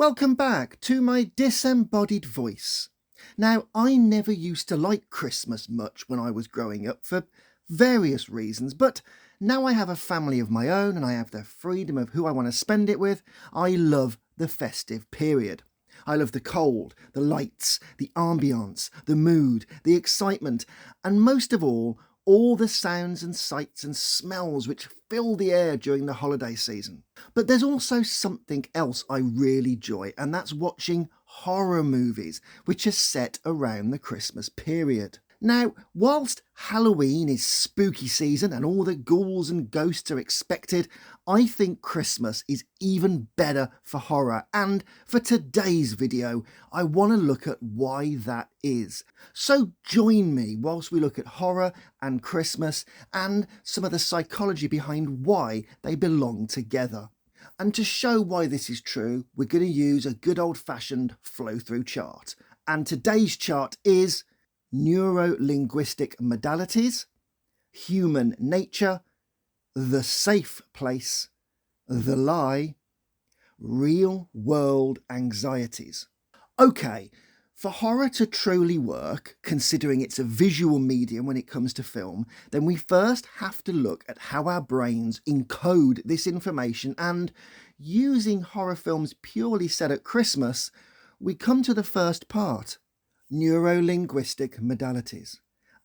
Welcome back to my disembodied voice. Now, I never used to like Christmas much when I was growing up for various reasons, but now I have a family of my own and I have the freedom of who I want to spend it with. I love the festive period. I love the cold, the lights, the ambience, the mood, the excitement, and most of all the sounds and sights and smells which fill the air during the holiday season. But there's also something else I really enjoy, and that's watching horror movies, which are set around the Christmas period. Now, whilst Halloween is spooky season and all the ghouls and ghosts are expected, I think Christmas is even better for horror, and for today's video, I want to look at why that is. So join me whilst we look at horror and Christmas and some of the psychology behind why they belong together. And to show why this is true, we're going to use a good old-fashioned flow-through chart. And today's chart is Neurolinguistic Modalities, Human Nature, The Safe Place, The Lie, Real-World Anxieties. Okay, for horror to truly work, considering it's a visual medium when it comes to film, then we first have to look at how our brains encode this information, and using horror films purely set at Christmas, we come to the first part. Neurolinguistic modalities,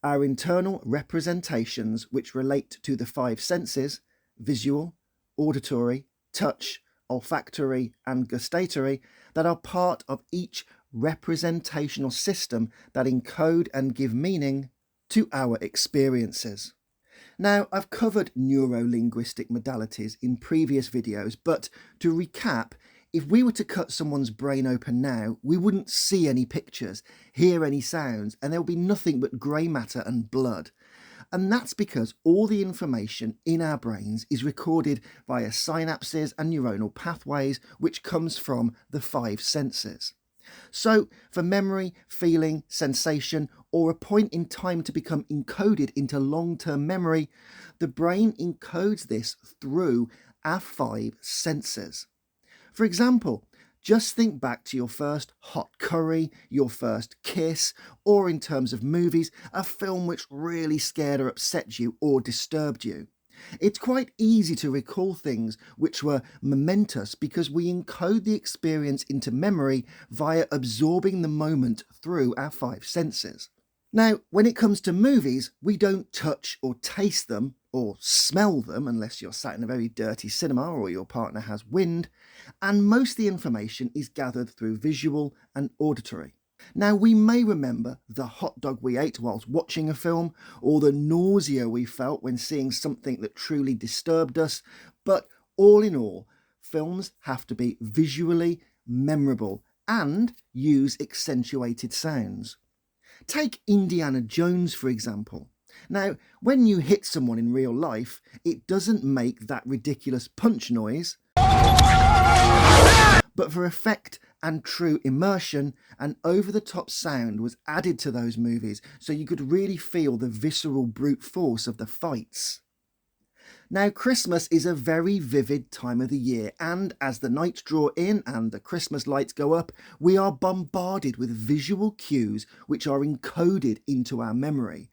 our internal representations which relate to the five senses, visual, auditory, touch, olfactory and gustatory, that are part of each representational system that encode and give meaning to our experiences. Now, I've covered neurolinguistic modalities in previous videos, but to recap, if we were to cut someone's brain open now, we wouldn't see any pictures, hear any sounds, and there would be nothing but grey matter and blood. And that's because all the information in our brains is recorded via synapses and neuronal pathways, which comes from the five senses. So, for memory, feeling, sensation, or a point in time to become encoded into long-term memory, the brain encodes this through our five senses. For example, just think back to your first hot curry, your first kiss, or in terms of movies, a film which really scared or upset you or disturbed you. It's quite easy to recall things which were momentous because we encode the experience into memory via absorbing the moment through our five senses. Now, when it comes to movies, we don't touch or taste them or smell them unless you're sat in a very dirty cinema or your partner has wind, and most of the information is gathered through visual and auditory. Now, we may remember the hot dog we ate whilst watching a film, or the nausea we felt when seeing something that truly disturbed us, but all in all, films have to be visually memorable and use accentuated sounds. Take Indiana Jones, for example. Now, when you hit someone in real life, it doesn't make that ridiculous punch noise, but for effect and true immersion, an over-the-top sound was added to those movies so you could really feel the visceral brute force of the fights. Now, Christmas is a very vivid time of the year, and as the nights draw in and the Christmas lights go up, we are bombarded with visual cues which are encoded into our memory.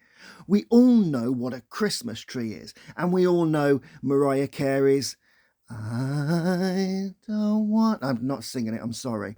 We all know what a Christmas tree is, and we all know Mariah Carey's I don't want... I'm not singing it, I'm sorry.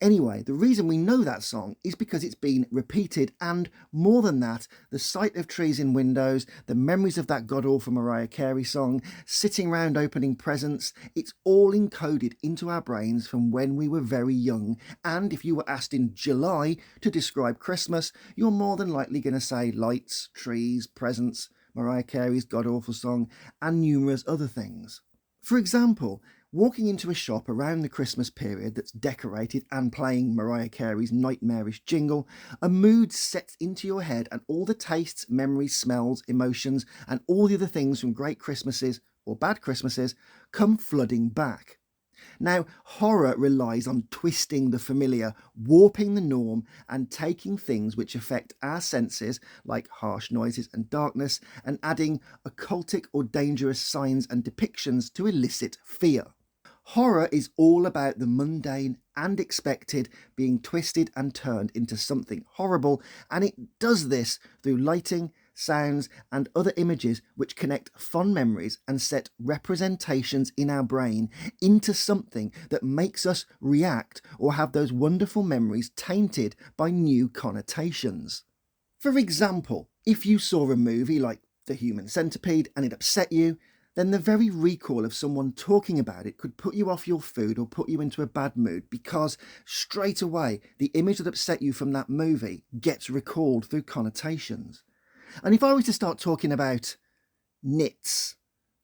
Anyway, the reason we know that song is because it's been repeated, and more than that, the sight of trees in windows, the memories of that god-awful Mariah Carey song, sitting round opening presents, it's all encoded into our brains from when we were very young. And if you were asked in July to describe Christmas, you're more than likely going to say lights, trees, presents, Mariah Carey's god-awful song, and numerous other things. For example, walking into a shop around the Christmas period that's decorated and playing Mariah Carey's nightmarish jingle, a mood sets into your head and all the tastes, memories, smells, emotions, and all the other things from great Christmases or bad Christmases come flooding back. Now, horror relies on twisting the familiar, warping the norm, and taking things which affect our senses, like harsh noises and darkness, and adding occultic or dangerous signs and depictions to elicit fear. Horror is all about the mundane and expected being twisted and turned into something horrible, and it does this through lighting, sounds, and other images which connect fond memories and set representations in our brain into something that makes us react or have those wonderful memories tainted by new connotations. For example, if you saw a movie like The Human Centipede and it upset you, then the very recall of someone talking about it could put you off your food or put you into a bad mood, because straight away the image that upset you from that movie gets recalled through connotations. And if I was to start talking about nits,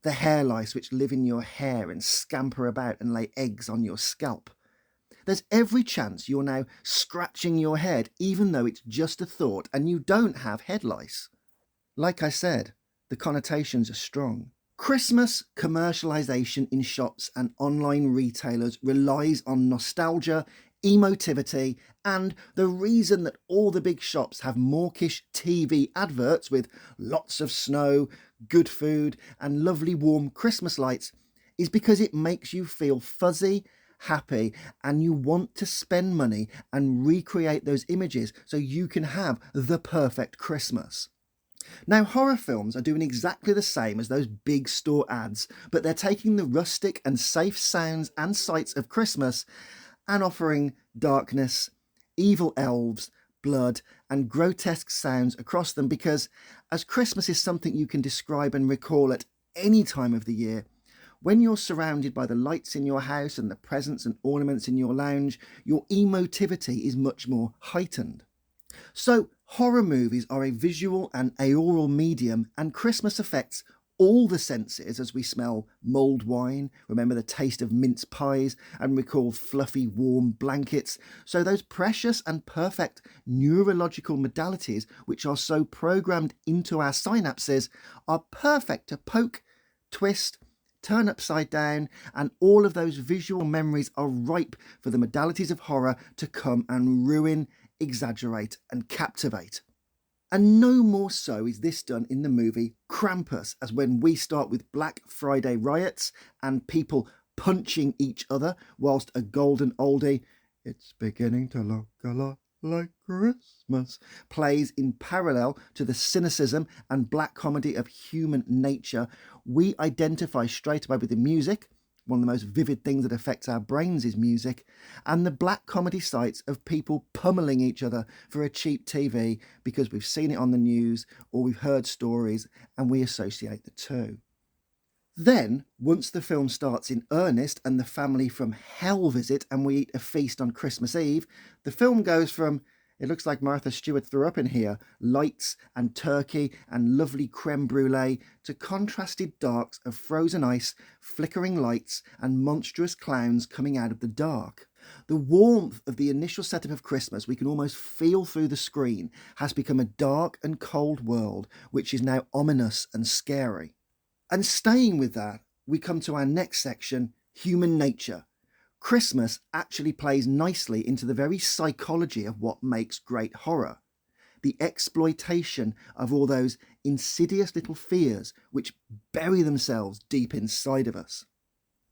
the hair lice which live in your hair and scamper about and lay eggs on your scalp, there's every chance you're now scratching your head even though it's just a thought and you don't have head lice. Like I said, the connotations are strong. Christmas commercialisation in shops and online retailers relies on nostalgia, emotivity, and the reason that all the big shops have mawkish TV adverts with lots of snow, good food, and lovely warm Christmas lights is because it makes you feel fuzzy, happy, and you want to spend money and recreate those images so you can have the perfect Christmas. Now, horror films are doing exactly the same as those big store ads, but they're taking the rustic and safe sounds and sights of Christmas and offering darkness, evil elves, blood, and grotesque sounds across them, because as Christmas is something you can describe and recall at any time of the year, when you're surrounded by the lights in your house and the presents and ornaments in your lounge, your emotivity is much more heightened. So, horror movies are a visual and aural medium, and Christmas affects all the senses as we smell mulled wine, remember the taste of mince pies, and recall fluffy, warm blankets. So, those precious and perfect neurological modalities, which are so programmed into our synapses, are perfect to poke, twist, turn upside down, and all of those visual memories are ripe for the modalities of horror to come and ruin, exaggerate, and captivate. And no more so is this done in the movie Krampus, as when we start with Black Friday riots and people punching each other whilst a golden oldie, "It's beginning to look a lot like Christmas," plays in parallel to the cynicism and black comedy of human nature. We identify straight away with the music. One of the most vivid things that affects our brains is music, and the black comedy sites of people pummeling each other for a cheap TV because we've seen it on the news or we've heard stories, and we associate the two. Then, once the film starts in earnest and the family from hell visit and we eat a feast on Christmas Eve, the film goes from "it looks like Martha Stewart threw up in here," lights and turkey and lovely creme brulee, to contrasted darks of frozen ice, flickering lights, and monstrous clowns coming out of the dark. The warmth of the initial setup of Christmas we can almost feel through the screen has become a dark and cold world, which is now ominous and scary. And staying with that, we come to our next section, human nature. Christmas actually plays nicely into the very psychology of what makes great horror. The exploitation of all those insidious little fears which bury themselves deep inside of us.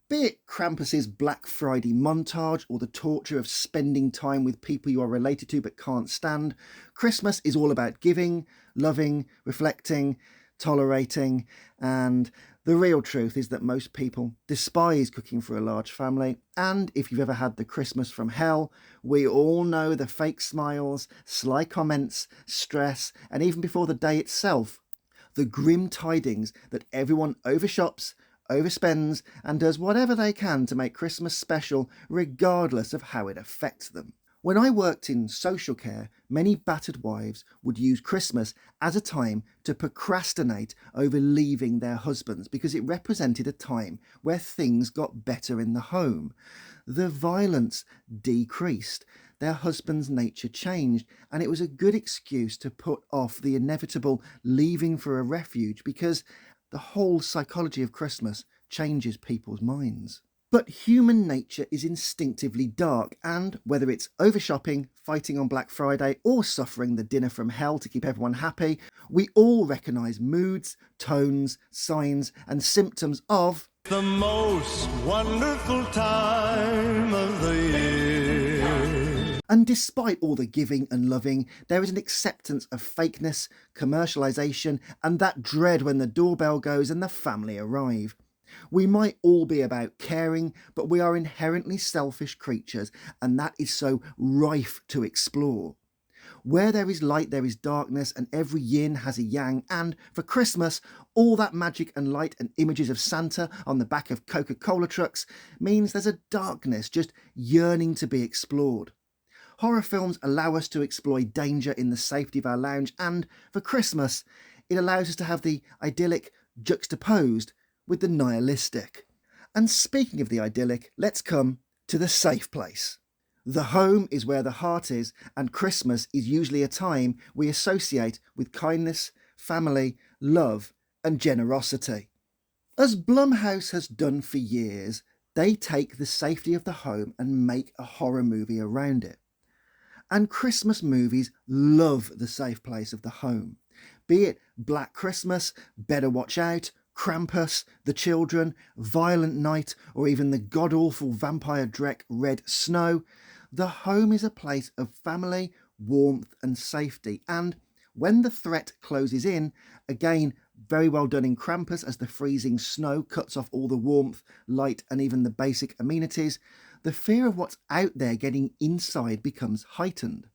Be it Krampus's Black Friday montage or the torture of spending time with people you are related to but can't stand, Christmas is all about giving, loving, reflecting, tolerating, and the real truth is that most people despise cooking for a large family, and if you've ever had the Christmas from hell, we all know the fake smiles, sly comments, stress, and even before the day itself, the grim tidings that everyone overshops, overspends, and does whatever they can to make Christmas special regardless of how it affects them. When I worked in social care, many battered wives would use Christmas as a time to procrastinate over leaving their husbands because it represented a time where things got better in the home. The violence decreased, their husband's nature changed, and it was a good excuse to put off the inevitable leaving for a refuge, because the whole psychology of Christmas changes people's minds. But human nature is instinctively dark, and whether it's overshopping, fighting on Black Friday, or suffering the dinner from hell to keep everyone happy, we all recognise moods, tones, signs, and symptoms of The most wonderful time of the year. And despite all the giving and loving, there is an acceptance of fakeness, commercialisation, and that dread when the doorbell goes and the family arrive. We might all be about caring, but we are inherently selfish creatures, and that is so rife to explore. Where there is light, there is darkness, and every yin has a yang. And for Christmas, all that magic and light and images of Santa on the back of Coca-Cola trucks means there's a darkness just yearning to be explored. Horror films allow us to exploit danger in the safety of our lounge, and for Christmas, it allows us to have the idyllic juxtaposed with the nihilistic. And speaking of the idyllic, let's come to the safe place. The home is where the heart is, and Christmas is usually a time we associate with kindness, family, love, and generosity. As Blumhouse has done for years, they take the safety of the home and make a horror movie around it. And Christmas movies love the safe place of the home. Be it Black Christmas, Better Watch Out, Krampus, The Children, Violent Night, or even the god-awful vampire dreck Red Snow, the home is a place of family, warmth and safety. And when the threat closes in, again, very well done in Krampus as the freezing snow cuts off all the warmth, light and even the basic amenities, the fear of what's out there getting inside becomes heightened.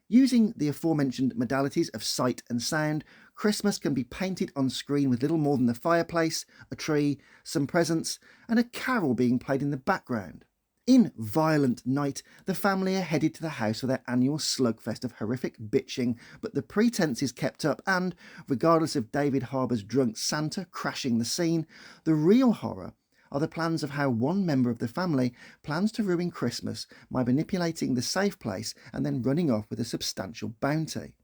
Using the aforementioned modalities of sight and sound, Christmas can be painted on screen with little more than the fireplace, a tree, some presents, and a carol being played in the background. In Violent Night, the family are headed to the house for their annual slugfest of horrific bitching, but the pretense is kept up and, regardless of David Harbour's drunk Santa crashing the scene, the real horror are the plans of how one member of the family plans to ruin Christmas by manipulating the safe place and then running off with a substantial bounty.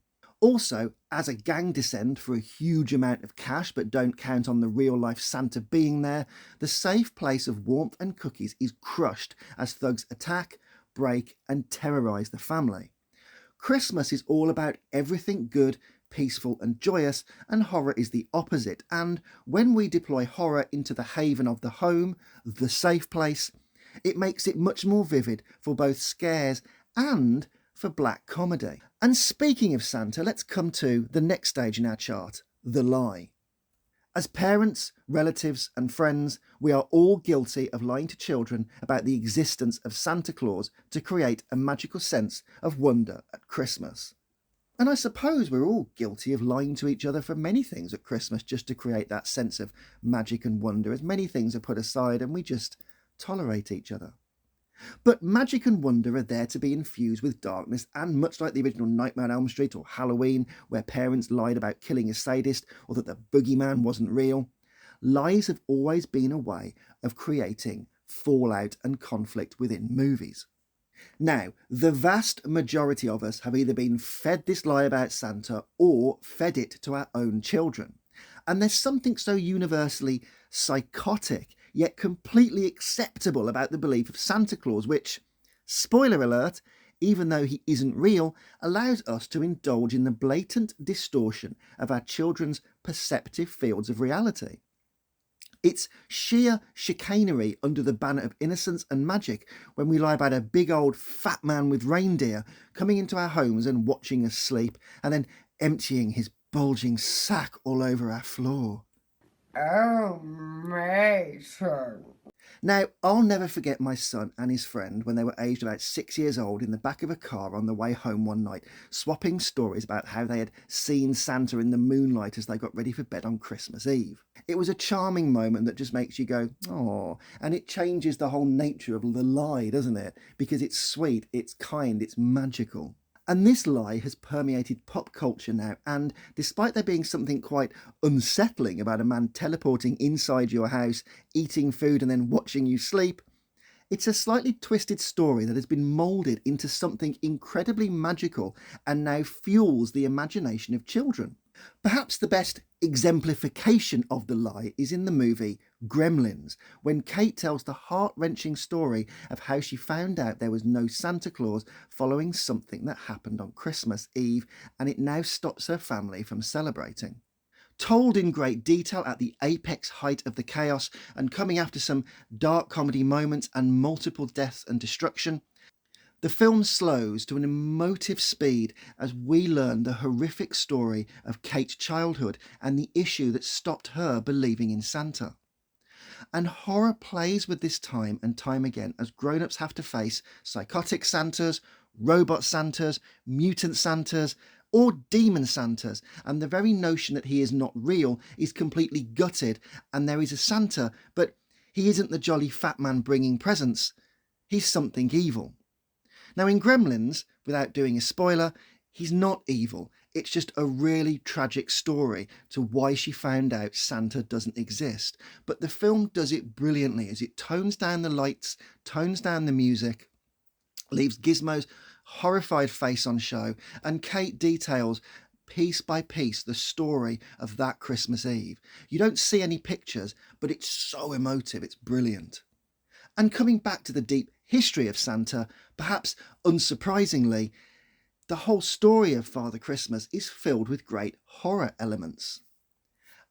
Also, as a gang descend for a huge amount of cash but don't count on the real-life Santa being there, the safe place of warmth and cookies is crushed as thugs attack, break and terrorise the family. Christmas is all about everything good, peaceful and joyous, and horror is the opposite. And when we deploy horror into the haven of the home, the safe place, it makes it much more vivid for both scares and for black comedy. And speaking of Santa, let's come to the next stage in our chart, the lie. As parents, relatives and friends, we are all guilty of lying to children about the existence of Santa Claus to create a magical sense of wonder at Christmas. And I suppose we're all guilty of lying to each other for many things at Christmas just to create that sense of magic and wonder, as many things are put aside and we just tolerate each other. But magic and wonder are there to be infused with darkness, and much like the original Nightmare on Elm Street or Halloween, where parents lied about killing a sadist or that the boogeyman wasn't real, lies have always been a way of creating fallout and conflict within movies. Now, the vast majority of us have either been fed this lie about Santa or fed it to our own children. And there's something so universally psychotic, yet completely acceptable about the belief of Santa Claus, which, spoiler alert, even though he isn't real, allows us to indulge in the blatant distortion of our children's perceptive fields of reality. It's sheer chicanery under the banner of innocence and magic when we lie about a big old fat man with reindeer coming into our homes and watching us sleep, and then emptying his bulging sack all over our floor. Amazing. Now, I'll never forget my son and his friend when they were aged about 6 years old in the back of a car on the way home one night, swapping stories about how they had seen Santa in the moonlight as they got ready for bed on Christmas Eve. It was a charming moment that just makes you go, "Aw," and it changes the whole nature of the lie, doesn't it? Because it's sweet, it's kind, it's magical. And this lie has permeated pop culture now, and despite there being something quite unsettling about a man teleporting inside your house, eating food and then watching you sleep, it's a slightly twisted story that has been moulded into something incredibly magical and now fuels the imagination of children. Perhaps the best exemplification of the lie is in the movie Gremlins, when Kate tells the heart-wrenching story of how she found out there was no Santa Claus following something that happened on Christmas Eve, and it now stops her family from celebrating. Told in great detail at the apex height of the chaos and coming after some dark comedy moments and multiple deaths and destruction, the film slows to an emotive speed as we learn the horrific story of Kate's childhood and the issue that stopped her believing in Santa. And horror plays with this time and time again as grown-ups have to face psychotic Santas, robot Santas, mutant Santas, or demon Santas, and the very notion that he is not real is completely gutted, and there is a Santa, but he isn't the jolly fat man bringing presents, he's something evil. Now in Gremlins, without doing a spoiler, he's not evil. It's just a really tragic story to why she found out Santa doesn't exist. But the film does it brilliantly as it tones down the lights, tones down the music, leaves Gizmo's horrified face on show, and Kate details piece by piece the story of that Christmas Eve. You don't see any pictures, but it's so emotive, it's brilliant. And coming back to the deep history of Santa, perhaps unsurprisingly, the whole story of Father Christmas is filled with great horror elements.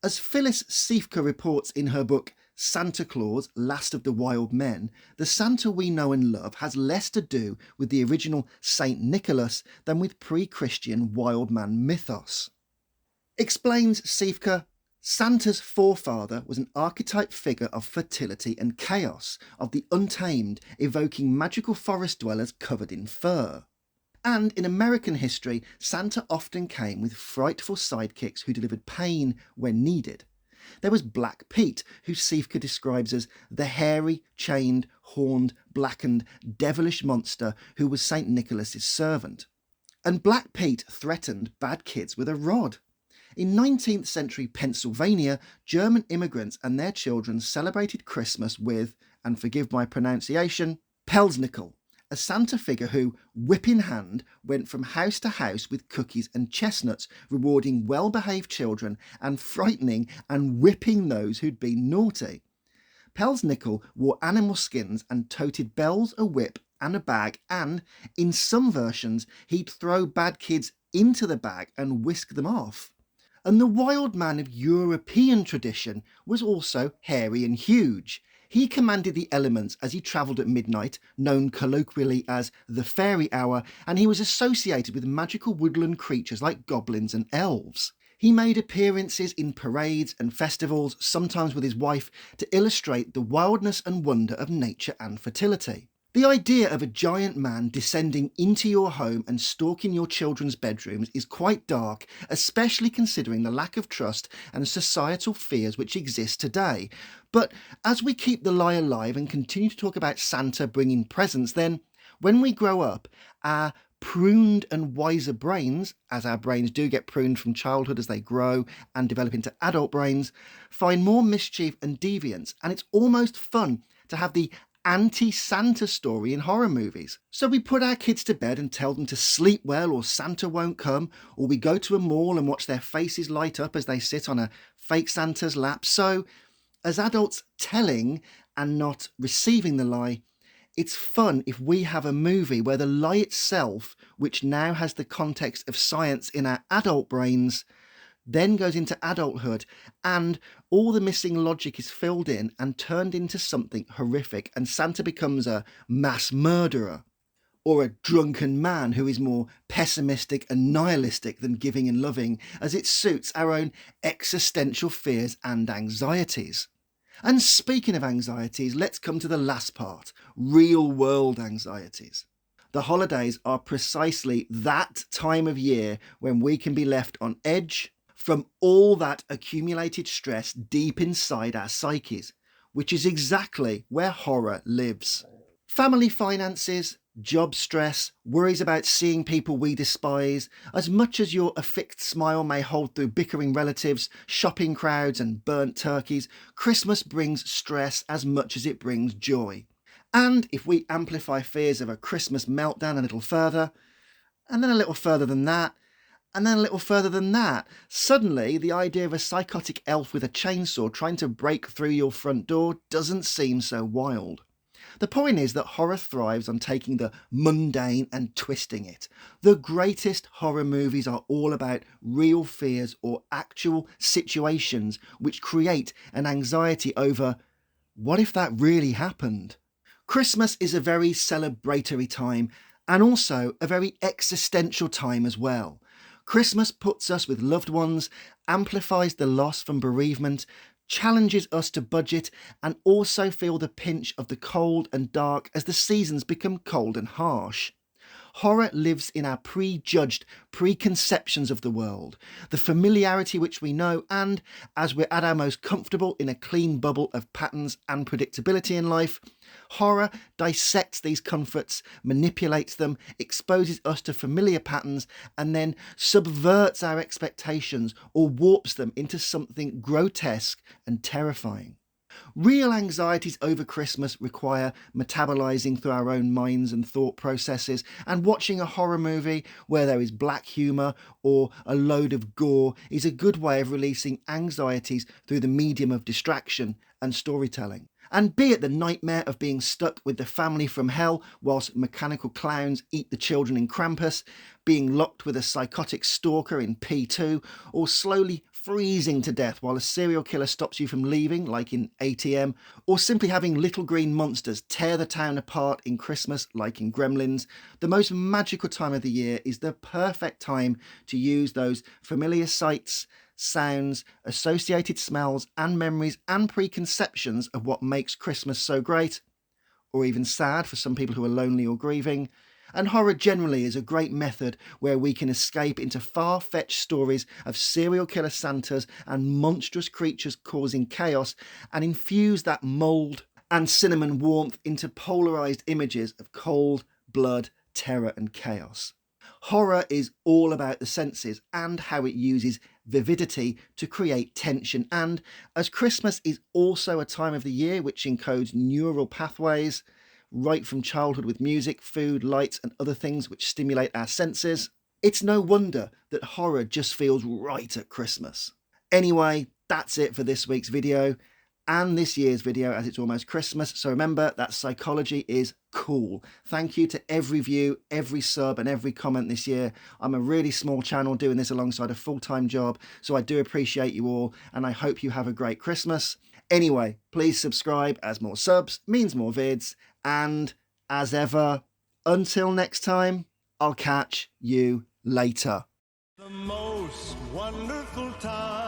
As Phyllis Siefke reports in her book Santa Claus, Last of the Wild Men, the Santa we know and love has less to do with the original Saint Nicholas than with pre-Christian wild man mythos. Explains Siefke, Santa's forefather was an archetype figure of fertility and chaos, of the untamed, evoking magical forest dwellers covered in fur. And in American history, Santa often came with frightful sidekicks who delivered pain when needed. There was Black Pete, who Siefke describes as the hairy, chained, horned, blackened, devilish monster who was St. Nicholas's servant. And Black Pete threatened bad kids with a rod. In 19th century Pennsylvania, German immigrants and their children celebrated Christmas with, and forgive my pronunciation, Pelsnickel, a Santa figure who, whip in hand, went from house to house with cookies and chestnuts, rewarding well-behaved children and frightening and whipping those who'd been naughty. Pelsnickel wore animal skins and toted bells, a whip and a bag, and, in some versions, he'd throw bad kids into the bag and whisk them off. And the wild man of European tradition was also hairy and huge. He commanded the elements as he travelled at midnight, known colloquially as the fairy hour, and he was associated with magical woodland creatures like goblins and elves. He made appearances in parades and festivals, sometimes with his wife, to illustrate the wildness and wonder of nature and fertility. The idea of a giant man descending into your home and stalking your children's bedrooms is quite dark, especially considering the lack of trust and societal fears which exist today. But as we keep the lie alive and continue to talk about Santa bringing presents, then when we grow up, our pruned and wiser brains, as our brains do get pruned from childhood as they grow and develop into adult brains, find more mischief and deviance, and it's almost fun to have the anti-Santa story in horror movies. So we put our kids to bed and tell them to sleep well or Santa won't come, or we go to a mall and watch their faces light up as they sit on a fake Santa's lap. So, as adults telling and not receiving the lie, it's fun if we have a movie where the lie itself, which now has the context of science in our adult brains, then goes into adulthood and all the missing logic is filled in and turned into something horrific, and Santa becomes a mass murderer or a drunken man who is more pessimistic and nihilistic than giving and loving, as it suits our own existential fears and anxieties. And speaking of anxieties, let's come to the last part, real world anxieties. The holidays are precisely that time of year when we can be left on edge from all that accumulated stress deep inside our psyches, which is exactly where horror lives. Family finances, job stress, worries about seeing people we despise, as much as your affixed smile may hold through bickering relatives, shopping crowds and burnt turkeys, Christmas brings stress as much as it brings joy. And if we amplify fears of a Christmas meltdown a little further, and then a little further than that, and then a little further than that, suddenly the idea of a psychotic elf with a chainsaw trying to break through your front door doesn't seem so wild. The point is that horror thrives on taking the mundane and twisting it. The greatest horror movies are all about real fears or actual situations which create an anxiety over, what if that really happened? Christmas is a very celebratory time and also a very existential time as well. Christmas puts us with loved ones, amplifies the loss from bereavement, challenges us to budget, and also feel the pinch of the cold and dark as the seasons become cold and harsh. Horror lives in our prejudged preconceptions of the world, the familiarity which we know, and as we're at our most comfortable in a clean bubble of patterns and predictability in life, horror dissects these comforts, manipulates them, exposes us to familiar patterns, and then subverts our expectations or warps them into something grotesque and terrifying. Real anxieties over Christmas require metabolizing through our own minds and thought processes, and watching a horror movie where there is black humour or a load of gore is a good way of releasing anxieties through the medium of distraction and storytelling. And be it the nightmare of being stuck with the family from hell whilst mechanical clowns eat the children in Krampus, being locked with a psychotic stalker in P2, or slowly freezing to death while a serial killer stops you from leaving, like in ATM, or simply having little green monsters tear the town apart in Christmas, like in Gremlins, the most magical time of the year is the perfect time to use those familiar sights, sounds, associated smells and memories and preconceptions of what makes Christmas so great, or even sad for some people who are lonely or grieving. And horror generally is a great method where we can escape into far-fetched stories of serial killer Santas and monstrous creatures causing chaos and infuse that mould and cinnamon warmth into polarised images of cold, blood, terror and chaos. Horror is all about the senses and how it uses vividity to create tension, and as Christmas is also a time of the year which encodes neural pathways, right from childhood with music, food, lights and other things which stimulate our senses, it's no wonder that horror just feels right at Christmas. Anyway, that's it for this week's video and this year's video as it's almost Christmas. So remember that psychology is cool. Thank you to every view, every sub and every comment this year. I'm a really small channel doing this alongside a full-time job, so I do appreciate you all and I hope you have a great Christmas. Anyway, please subscribe as more subs means more vids, and as ever, until next time, I'll catch you later. The most wonderful time